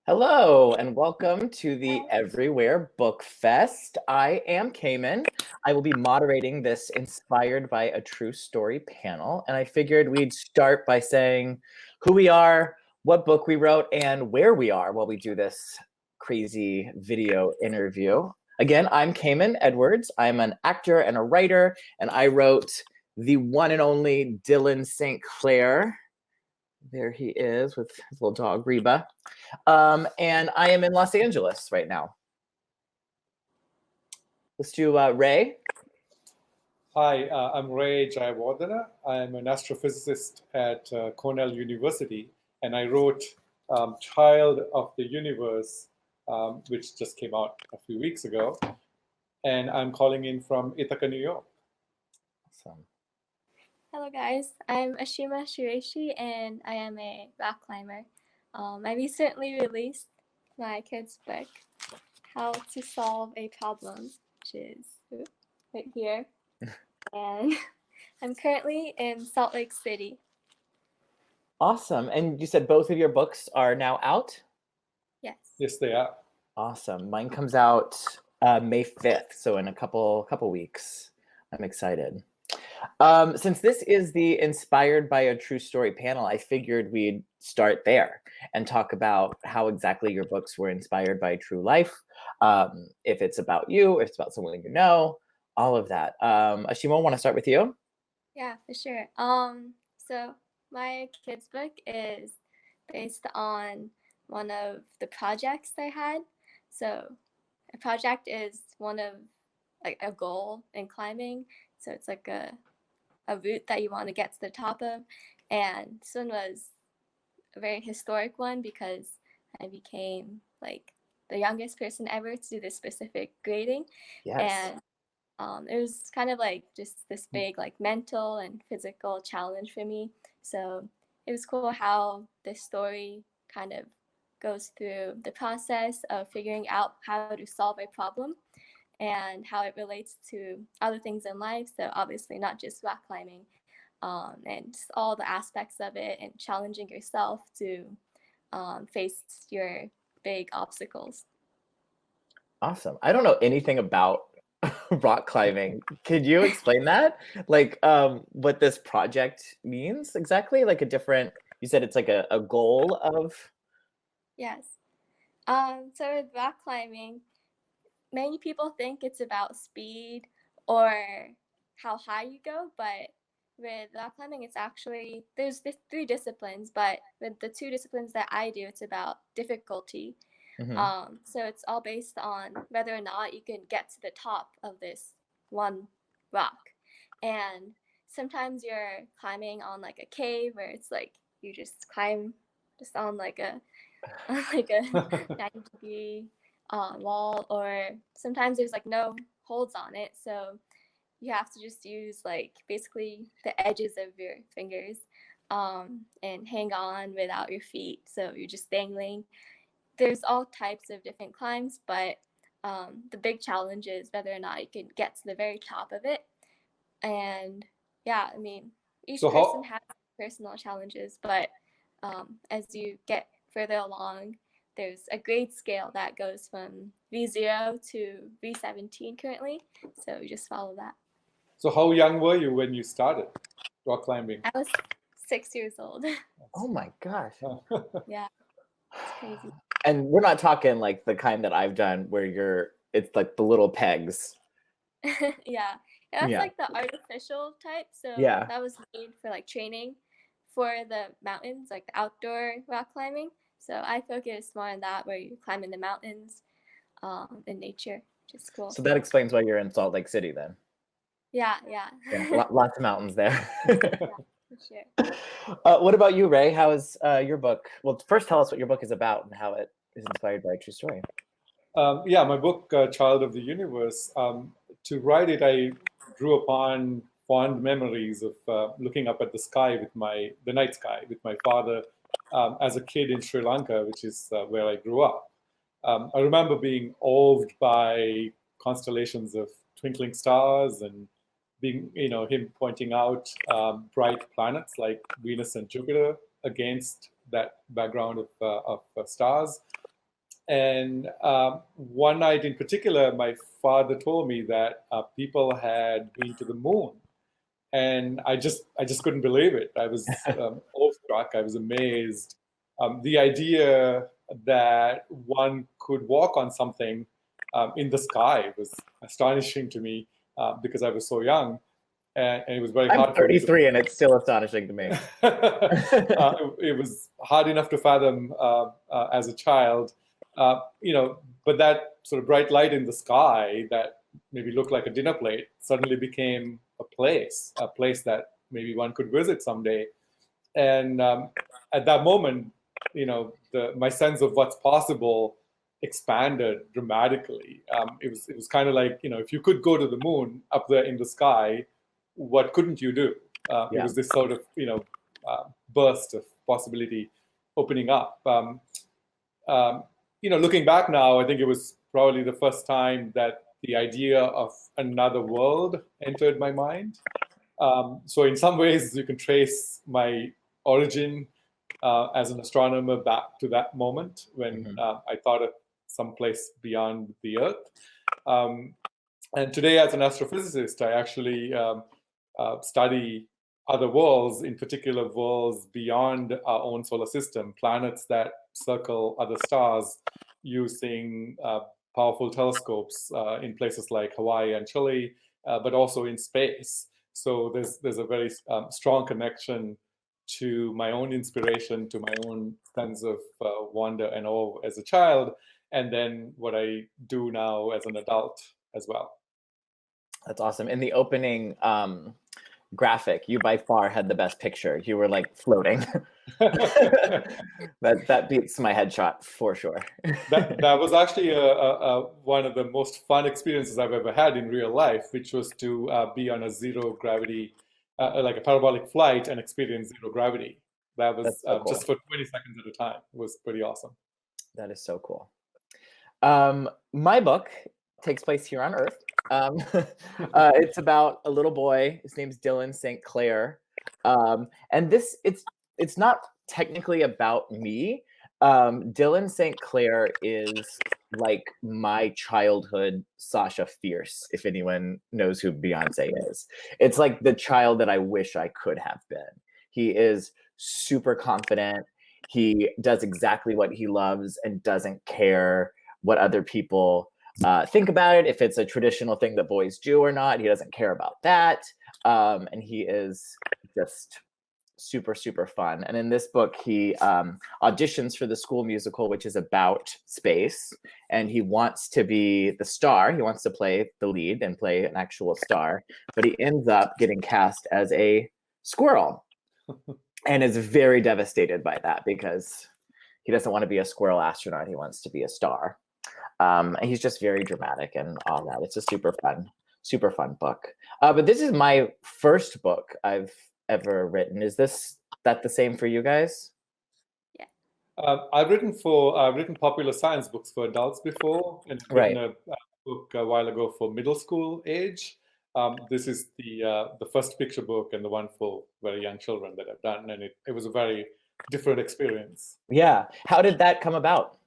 Hello and welcome to the Everywhere Book Fest. I am Kamen. I will be moderating this Inspired by a True Story panel, and I figured we'd start by saying who we are, what book we wrote, and where we are while we do this crazy video interview. Again, I'm Kamen Edwards. I'm an actor and a writer, and I wrote the one and only Dylan St. Clair. There he is with his little dog, Reba. And I am in Los Angeles right now. Let's do Ray. Hi, I'm Ray Jayawardhana. I'm an astrophysicist at Cornell University, and I wrote Child of the Universe, which just came out a few weeks ago. And I'm calling in from Ithaca, New York. Awesome. Hello guys, I'm Ashima Shiraishi and I am a rock climber. I recently released my kids' book, How to Solve a Problem, which is right here. And I'm currently in Salt Lake City. Awesome. And you said both of your books are now out? Yes. Yes, they are. Awesome. Mine comes out May 5th, so in a couple weeks. I'm excited. Since this is the Inspired by a True Story panel, I figured we'd start there and talk about how exactly your books were inspired by true life, if it's about you, if it's about someone you know, all of that. Ashima, want to start with you? Yeah, for sure. So my kids' book is based on one of the projects I had. So a project is one of like a goal in climbing. So it's like a route that you want to get to the top of. And this one was a very historic one because I became like the youngest person ever to do this specific grading. Yes. And it was kind of like just this big like mental and physical challenge for me. So it was cool how this story kind of goes through the process of figuring out how to solve a problem and how it relates to other things in life. So obviously not just rock climbing, and just all the aspects of it and challenging yourself to face your big obstacles. Awesome. I don't know anything about rock climbing. Could you explain that? Like what this project means exactly? Like you said it's like a goal of? Yes. So with rock climbing, many people think it's about speed or how high you go, but with rock climbing, it's actually, there's the 3 disciplines, but with the 2 disciplines that I do, it's about difficulty. Mm-hmm. So it's all based on whether or not you can get to the top of this one rock. And sometimes you're climbing on like a cave where it's like you just climb just on like a 90-degree wall, or sometimes there's like no holds on it, so you have to just use like basically the edges of your fingers and hang on without your feet, so you're just dangling. There's all types of different climbs, but the big challenge is whether or not you can get to the very top of it. And yeah, I mean, each person has personal challenges, but as you get further along, there's a grade scale that goes from V0 to V17 currently, so you just follow that. So how young were you when you started rock climbing? I was 6 years old. Oh my gosh. Yeah, it's crazy. And we're not talking like the kind that I've done where it's like the little pegs. Yeah, that's like the artificial type. So that was made for like training for the mountains, like the outdoor rock climbing. So I focus more on that, where you climb in the mountains, in nature, which is cool. So that explains why you're in Salt Lake City then. Yeah. Lots of mountains there. Yeah, for sure. What about you, Ray? How is your book? Well, first tell us what your book is about and how it is inspired by a true story. Yeah, my book, Child of the Universe. To write it, I drew upon fond memories of looking up at the sky the night sky with my father as a kid in Sri Lanka, which is where I grew up. I remember being awed by constellations of twinkling stars and him pointing out bright planets like Venus and Jupiter against that background of stars. And one night in particular, my father told me that people had been to the moon, and I just couldn't believe it. I was awestruck. I was amazed. The idea that one could walk on something in the sky was astonishing to me because I was so young, and it was very I'm hard for me 33 and it's still astonishing to me. it was hard enough to fathom as a child, but that sort of bright light in the sky that maybe looked like a dinner plate suddenly became a place that maybe one could visit someday. And at that moment, my sense of what's possible expanded dramatically. It was kind of like, if you could go to the moon up there in the sky, what couldn't you do? It was this sort of burst of possibility opening up. Looking back now, I think it was probably the first time that the idea of another world entered my mind. So in some ways, you can trace my origin as an astronomer back to that moment when I thought of some place beyond the Earth. And today, as an astrophysicist, I actually study other worlds, in particular worlds beyond our own solar system, planets that circle other stars using powerful telescopes in places like Hawaii and Chile, but also in space. So there's a very strong connection to my own inspiration, to my own sense of wonder and awe as a child, and then what I do now as an adult as well. That's awesome. In the opening graphic, you by far had the best picture. You were like floating. that beats my headshot for sure. that was actually one of the most fun experiences I've ever had in real life, which was to be on a zero gravity, like a parabolic flight, and experience zero gravity. That was so cool. Just for 20 seconds at a time. It was pretty awesome. That is so cool. My book takes place here on Earth. It's about a little boy. His name's Dylan St. Clair. And it's not technically about me. Dylan St. Clair is like my childhood Sasha Fierce, if anyone knows who Beyonce is. It's like the child that I wish I could have been. He is super confident. He does exactly what he loves and doesn't care what other people think about it, if it's a traditional thing that boys do or not. He doesn't care about that. And he is just super, super fun. And in this book, he auditions for the school musical, which is about space. And he wants to be the star. He wants to play the lead and play an actual star. But he ends up getting cast as a squirrel and is very devastated by that because he doesn't want to be a squirrel astronaut. He wants to be a star. And he's just very dramatic and all that. It's a super fun book. But this is my first book I've ever written. Is that the same for you guys? Yeah. I've written popular science books for adults before, and I've written a book a while ago for middle school age. This is the first picture book and the one for very young children that I've done, and it was a very different experience. Yeah. How did that come about?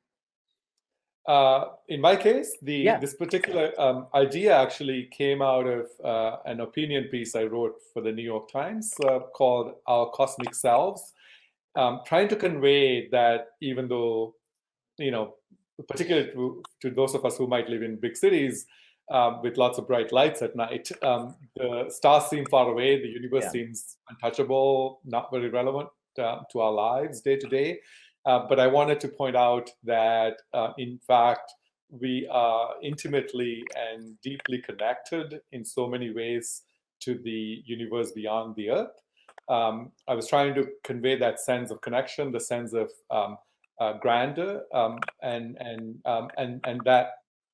In my case, this particular idea actually came out of an opinion piece I wrote for the New York Times called Our Cosmic Selves, trying to convey that even though, particularly to those of us who might live in big cities with lots of bright lights at night, the stars seem far away, the universe seems untouchable, not very relevant to our lives day to day. But I wanted to point out that, in fact, we are intimately and deeply connected in so many ways to the universe beyond the Earth. I was trying to convey that sense of connection, the sense of grandeur, and that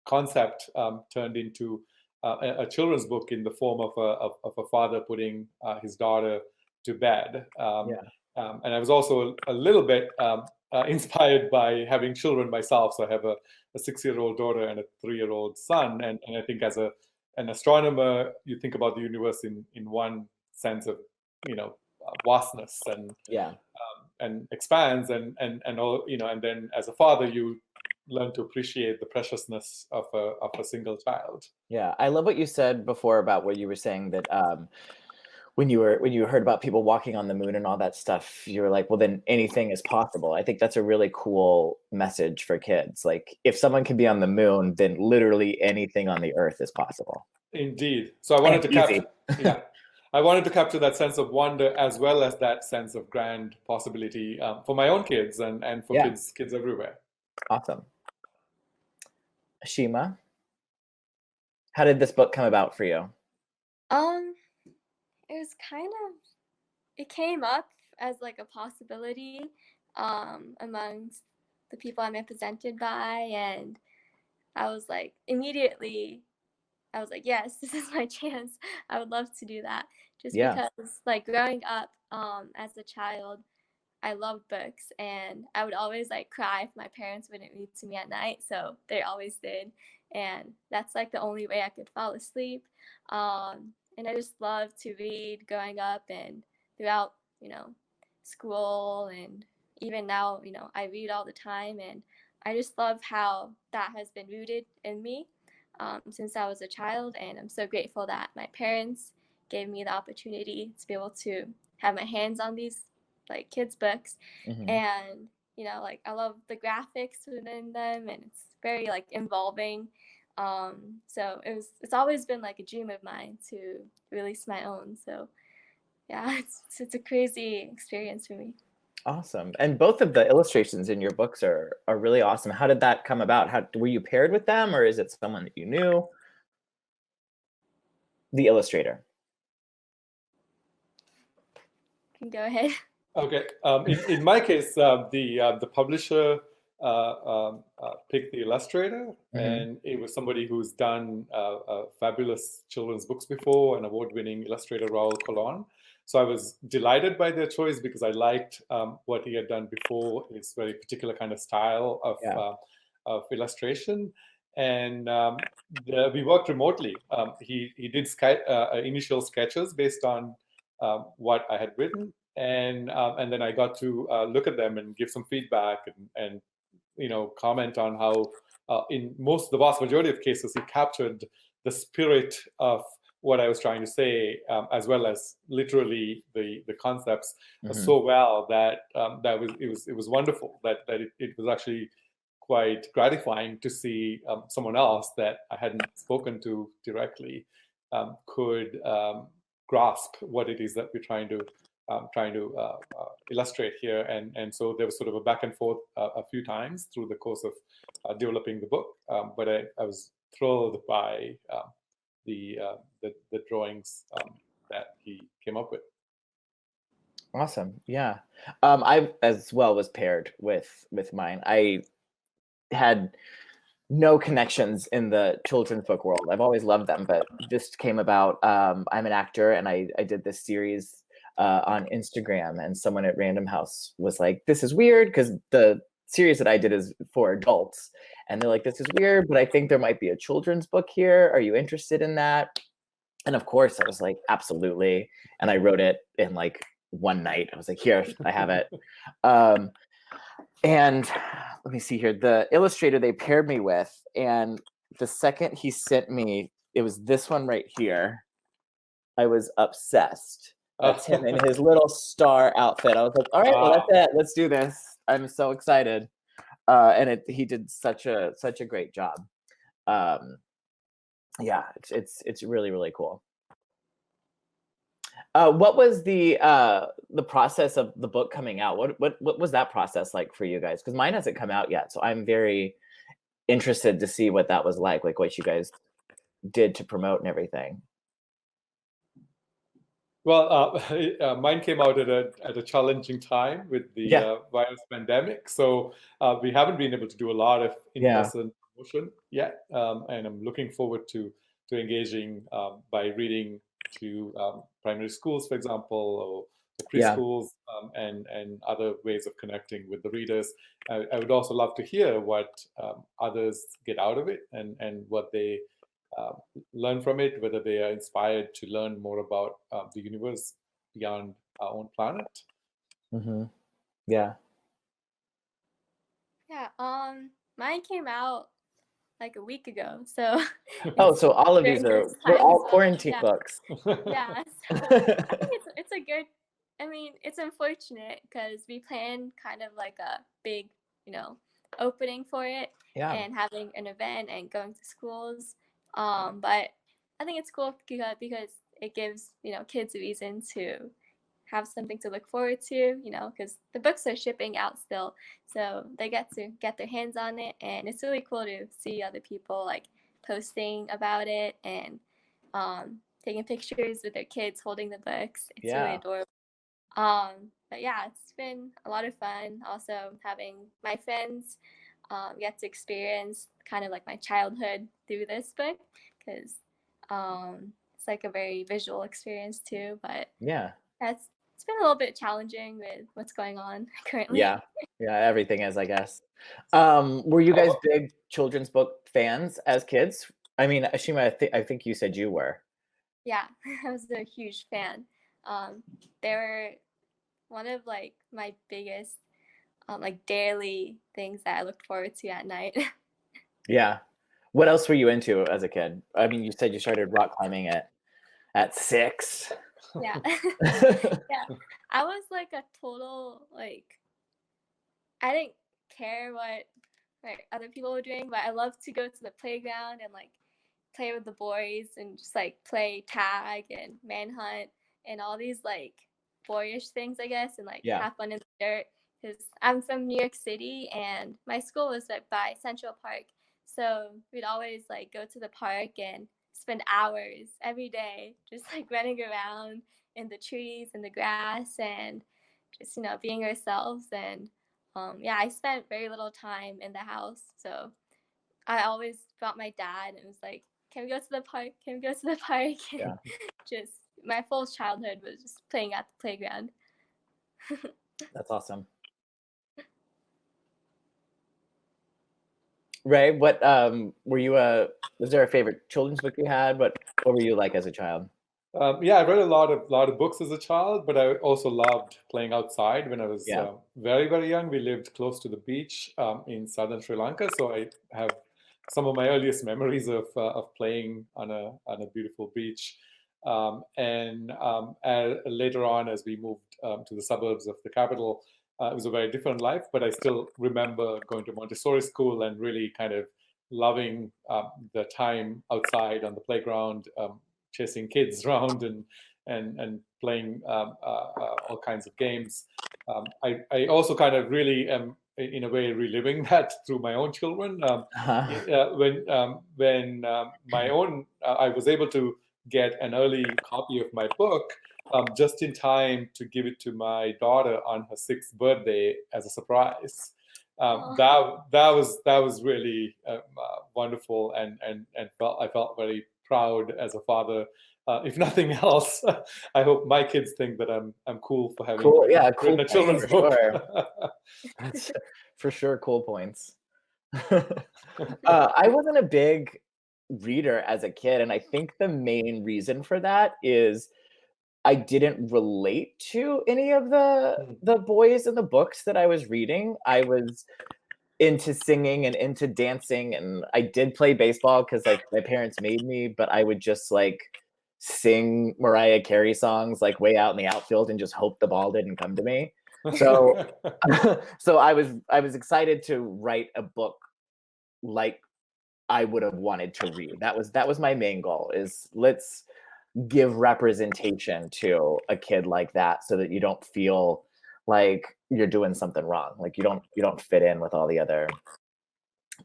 concept turned into a children's book in the form of a father putting his daughter to bed. And I was also a little bit inspired by having children myself. So I have a 6-year-old daughter and a 3-year-old son. And I think as an astronomer, you think about the universe in one sense of, vastness and expands and all, and then as a father, you learn to appreciate the preciousness of a single child. Yeah, I love what you said before about what you were saying that when you heard about people walking on the moon and all that stuff, you were like, well, then anything is possible. I think that's a really cool message for kids. Like, if someone can be on the moon, then literally anything on the earth is possible. Indeed. So I wanted to capture, I wanted to capture that sense of wonder as well as that sense of grand possibility for my own kids and for kids everywhere. Awesome. Ashima, how did this book come about for you? It was kind of, it came up as like a possibility amongst the people I'm represented by, and I was like, immediately, I was like, yes, this is my chance. I would love to do that. Just because like growing up as a child, I loved books, and I would always like cry if my parents wouldn't read to me at night. So they always did. And that's like the only way I could fall asleep. And I just loved to read growing up and throughout, school, and even now, I read all the time. And I just love how that has been rooted in me since I was a child. And I'm so grateful that my parents gave me the opportunity to be able to have my hands on these like kids books. And like I love the graphics within them, and it's very like involving. So it's always been like a dream of mine to release my own. So yeah, it's a crazy experience for me. Awesome. And both of the illustrations in your books are really awesome. How did that come about? How were you paired with them, or is it someone that you knew? The illustrator. You can go ahead. Okay. In my case, the publisher picked the illustrator, and it was somebody who's done fabulous children's books before, an award-winning illustrator, Raul Colon. So I was delighted by their choice because I liked what he had done before, his very particular kind of style of illustration. And we worked remotely. He did initial sketches based on what I had written, and then I got to look at them and give some feedback and comment on how in the vast majority of cases he captured the spirit of what I was trying to say, as well as literally the concepts so well that it was wonderful that it was actually quite gratifying to see someone else that I hadn't spoken to directly could grasp what it is that we're trying to illustrate here, and so there was sort of a back and forth a few times through the course of developing the book, but I was thrilled by the drawings that he came up with. Awesome. Yeah. I as well was paired with mine. I had no connections in the children's book world. I've always loved them, but just came about. I'm an actor, and I did this series on Instagram, and someone at Random House was like, this is weird, because the series that I did is for adults, and they're like, this is weird, but I think there might be a children's book here. Are you interested in that? And of course I was like, absolutely. And I wrote it in like one night. I was like, here, I have it. And let me see here, the illustrator they paired me with, and the second he sent me, it was this one right here, I was obsessed. That's him in his little star outfit. I was like, all right, well, that's it. Let's do this. I'm so excited. And he did such a great job. Yeah, it's really, really cool. What was the process of the book coming out? What was that process like for you guys? Because mine hasn't come out yet, so I'm very interested to see what that was like what you guys did to promote and everything. Well, mine came out at a challenging time with the virus pandemic, so we haven't been able to do a lot of in-person promotion yet, and I'm looking forward to engaging by reading to primary schools, for example, or preschools, and other ways of connecting with the readers. I would also love to hear what others get out of it and what they learn from it, whether they are inspired to learn more about the universe beyond our own planet. Yeah. Yeah. mine came out like a week ago, so Oh, it's so all of during these are this they're time as all well. quarantine Yeah, books. yeah. So I think it's a good. I mean, it's unfortunate because we planned kind of like a big, opening for it Yeah. and having an event and going to schools. But I think it's cool because it gives kids a reason to have something to look forward to, because the books are shipping out still, so they get to get their hands on it, and it's really cool to see other people like posting about it and taking pictures with their kids holding the books. It's really Yeah. adorable. But yeah, it's been a lot of fun. Also having my friends get to experience kind of like my childhood through this book, because it's like a very visual experience too. But Yeah. it's been a little bit challenging with what's going on currently. Yeah. Yeah, everything is, I guess. Were you guys big children's book fans as kids? I mean, Ashima, I think you said you were. Yeah, I was a huge fan. They were one of like my biggest like daily things that I looked forward to at night. Yeah. What else were you into as a kid? I mean, you said you started rock climbing at 6. Yeah. Yeah. I was like a total like I didn't care what like other people were doing, but I loved to go to the playground and like play with the boys and just like play tag and manhunt and all these like boyish things, I guess, and like Yeah. have fun in the dirt. Because I'm from New York City and my school was like by Central Park, so we'd always like go to the park and spend hours every day just like running around in the trees and the grass and just being ourselves. And yeah, I spent very little time in the house, so I always brought my dad and was like, "Can we go to the park? Can we go to the park?" Yeah. Just my full childhood was just playing at the playground. That's awesome. Ray, what were you was there a favorite children's book you had? What were you like as a child? Yeah, I read a lot of books as a child, but I also loved playing outside when I was Yeah. very, very young. We lived close to the beach in southern Sri Lanka, so I have some of my earliest memories of playing on a beautiful beach. Later on, as we moved to the suburbs of the capital, it was a very different life. But I still remember going to Montessori school and really kind of loving the time outside on the playground. Chasing kids around and playing all kinds of games. I also kind of really am in a way reliving that through my own children. When my own I was able to get an early copy of my book just in time to give it to my daughter on her 6th birthday as a surprise. That was really wonderful and I felt very proud as a father. If nothing else, I hope my kids think that I'm cool for having Cool, yeah, written cool a children's points, book. sure. That's for sure cool points. I wasn't a big reader as a kid, and I think the main reason for that is I didn't relate to any of the boys in the books that I was reading. I was into singing and into dancing, and I did play baseball because like my parents made me, but I would just like sing Mariah Carey songs like way out in the outfield and just hope the ball didn't come to me. So so I was excited to write a book like I would have wanted to read. That was my main goal, is let's give representation to a kid like that so that you don't feel like you're doing something wrong. Like you don't fit in with all the other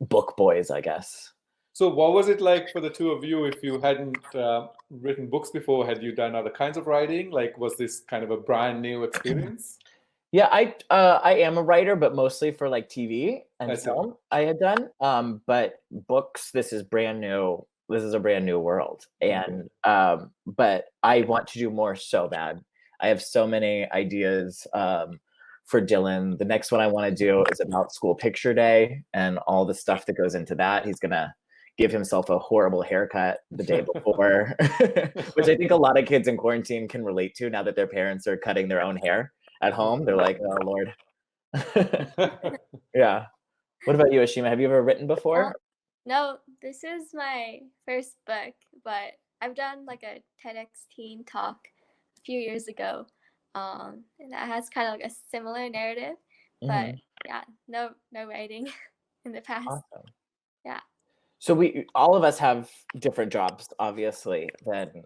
book boys, I guess. So what was it like for the two of you if you hadn't written books before? Had you done other kinds of writing? Like, was this kind of a brand new experience? Yeah, I am a writer, but mostly for like TV and film I had done. But books, this is brand new. This is a brand new world. And but I want to do more so bad. I have so many ideas for Dylan. The next one I want to do is about school picture day and all the stuff that goes into that. He's gonna give himself a horrible haircut the day before, which I think a lot of kids in quarantine can relate to now that their parents are cutting their own hair at home. They're like, oh Lord. Yeah. What about you, Ashima? Have you ever written before? No, this is my first book, but I've done like a TEDx teen talk a few years ago, and that has kind of like a similar narrative, but yeah, no writing in the past. Awesome. Yeah. So all of us have different jobs, obviously, than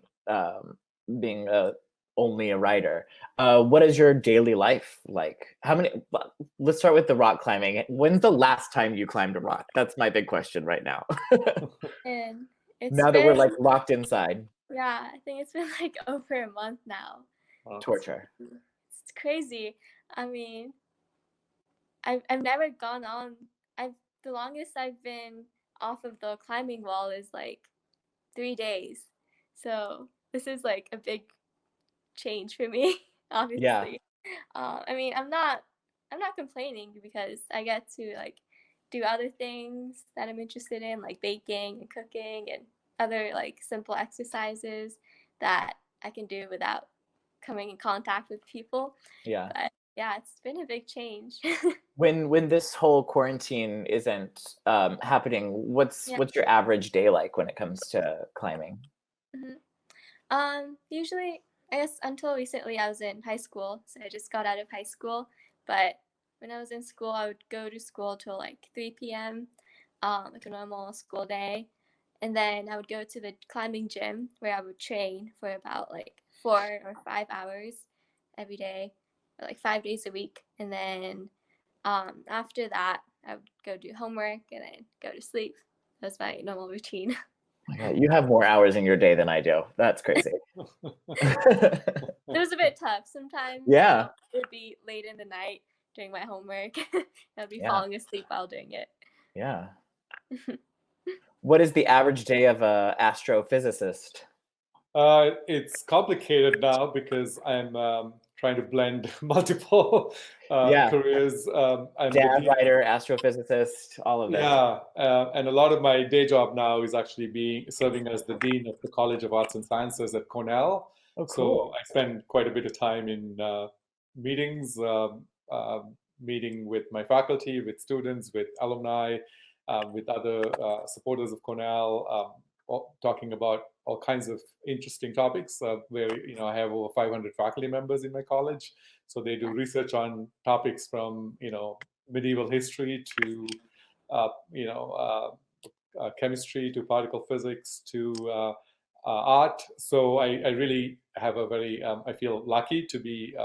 being only a writer. What is your daily life like? Let's start with the rock climbing. When's the last time you climbed a rock? That's my big question right now. And it's Now that we're been, like locked inside. yeah, I think it's been like over a month now. Torture. It's crazy. I mean, I've never gone on. The longest I've been off of the climbing wall is like 3 days. So this is like a big change for me, Yeah. obviously. I mean, I'm not complaining because I get to like do other things that I'm interested in, like baking and cooking and other like simple exercises that I can do without coming in contact with people. Yeah. But yeah, it's been a big change. When this whole quarantine isn't happening, what's your average day like when it comes to climbing? Usually, I guess until recently, I was in high school, so I just got out of high school. But when I was in school, I would go to school till like 3 p.m., like a normal school day, and then I would go to the climbing gym where I would train for about like 4 or 5 hours every day, or like 5 days a week, and then after that, I would go do homework and then go to sleep. That's my normal routine. Oh my God, you have more hours in your day than I do. That's crazy. It was a bit tough. Sometimes Yeah. it would be late in the night doing my homework. I'd be Yeah. falling asleep while doing it. Yeah. What is the average day of a astrophysicist? It's complicated now because I'm trying to blend multiple careers. I'm Dad, writer, astrophysicist, all of this. Yeah, and a lot of my day job now is actually serving as the dean of the College of Arts and Sciences at Cornell. Oh, cool. So I spend quite a bit of time in meetings, meeting with my faculty, with students, with alumni, with other supporters of Cornell, talking about all kinds of interesting topics. Where I have over 500 faculty members in my college, so they do research on topics from medieval history to chemistry to particle physics to art. So I really have a very I feel lucky to be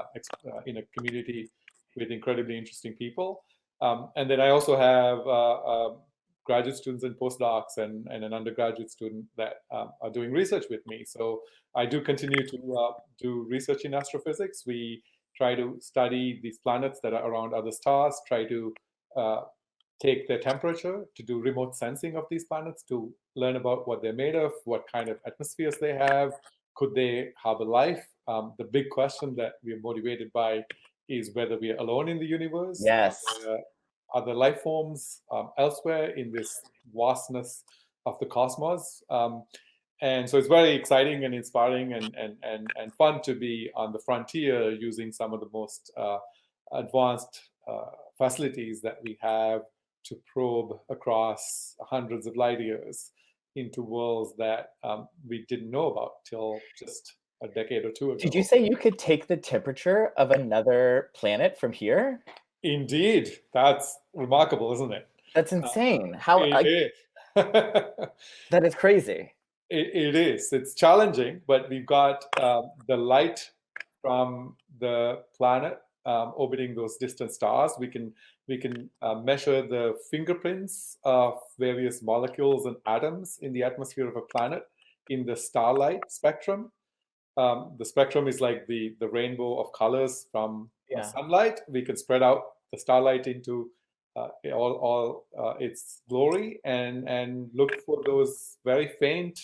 in a community with incredibly interesting people. And then I also have graduate students and postdocs and an undergraduate student that are doing research with me. So I do continue to do research in astrophysics. We try to study these planets that are around other stars, try to take their temperature, to do remote sensing of these planets, to learn about what they're made of, what kind of atmospheres they have, could they harbor life? The big question that we are motivated by is whether we are alone in the universe. Yes. Other life forms elsewhere in this vastness of the cosmos. And so it's very exciting and inspiring and fun to be on the frontier using some of the most advanced facilities that we have to probe across hundreds of light years into worlds that we didn't know about till just a decade or two ago. Did you say you could take the temperature of another planet from here? Indeed. That's remarkable, isn't it? That's insane. How? That is crazy. It is. It's challenging, but we've got the light from the planet orbiting those distant stars. We can measure the fingerprints of various molecules and atoms in the atmosphere of a planet in the starlight spectrum. The spectrum is like the rainbow of colors from sunlight. We can spread out the starlight into all its glory and look for those very faint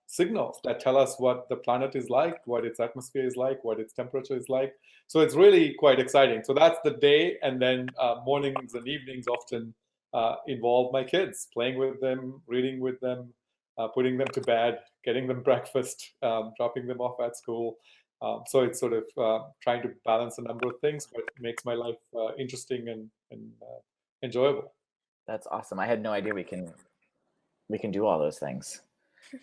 signals that tell us what the planet is like, what its atmosphere is like, what its temperature is like. So it's really quite exciting. So that's the day, and then mornings and evenings often involve my kids, playing with them, reading with them, putting them to bed, getting them breakfast, dropping them off at school. So it's sort of trying to balance a number of things, but it makes my life interesting and enjoyable. That's awesome. I had no idea we can do all those things.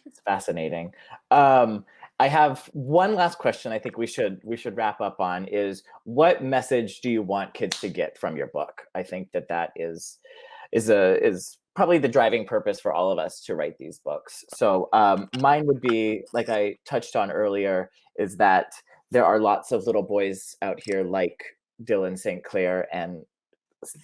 It's fascinating. I have one last question I think we should wrap up on is, what message do you want kids to get from your book? I think that is probably the driving purpose for all of us to write these books. So mine would be, like I touched on earlier, is that there are lots of little boys out here like Dylan St. Clair, and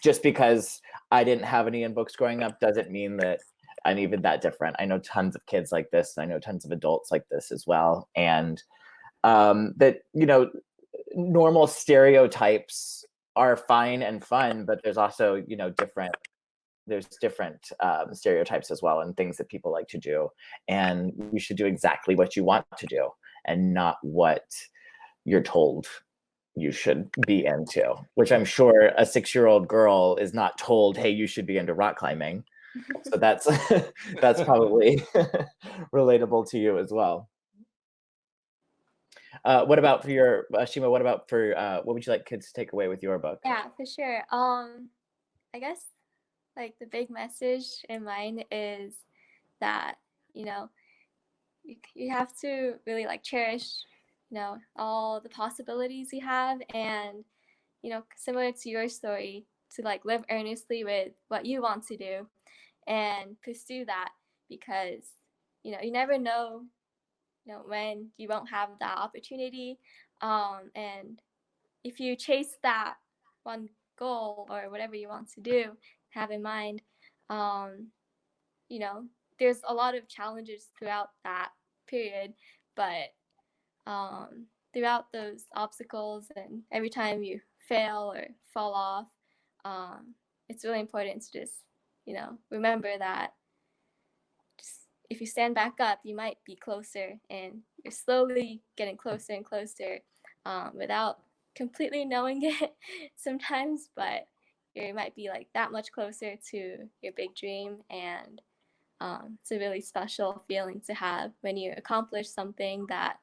just because I didn't have any in books growing up doesn't mean that I'm even that different. I know tons of kids like this, and I know tons of adults like this as well. And that, normal stereotypes are fine and fun, but there's also, different stereotypes as well, and things that people like to do. And you should do exactly what you want to do and not what you're told you should be into, which I'm sure a 6-year-old girl is not told, hey, you should be into rock climbing. So that's probably relatable to you as well. What about for your Ashima? What about for what would you like kids to take away with your book? Yeah, for sure. I guess like the big message in mine is that you have to really like cherish all the possibilities you have, and similar to your story, to like live earnestly with what you want to do and pursue that, because you never know when you won't have that opportunity, and if you chase that one goal or whatever you want to do, have in mind, there's a lot of challenges throughout that period, but throughout those obstacles and every time you fail or fall off, it's really important to just remember that just if you stand back up, you might be closer, and you're slowly getting closer and closer, without completely knowing it sometimes, but you might be like that much closer to your big dream. And it's a really special feeling to have when you accomplish something that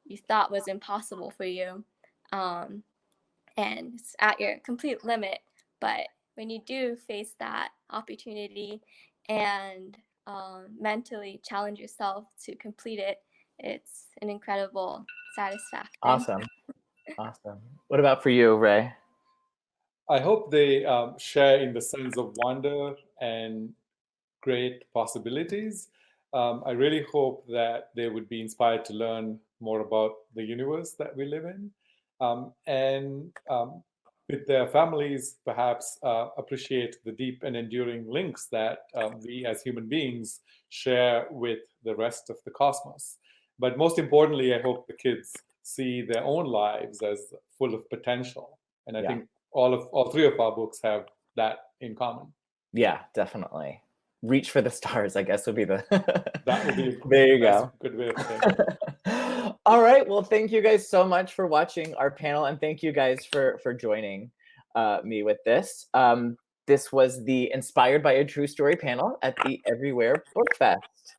you thought was impossible for you, and it's at your complete limit. But when you do face that opportunity and mentally challenge yourself to complete it, it's an incredible satisfaction. Awesome. What about for you, Ray? I hope they share in the sense of wonder and great possibilities. I really hope that they would be inspired to learn more about the universe that we live in, and with their families, perhaps appreciate the deep and enduring links that we as human beings share with the rest of the cosmos. But most importantly, I hope the kids see their own lives as full of potential. And I think all three of our books have that in common. Yeah, definitely. Reach for the stars, I guess, would be the That would be there you go. Good way of saying it. All right. Well, thank you guys so much for watching our panel, and thank you guys for joining me with this. This was the Inspired by a True Story panel at the Everywhere Book Fest.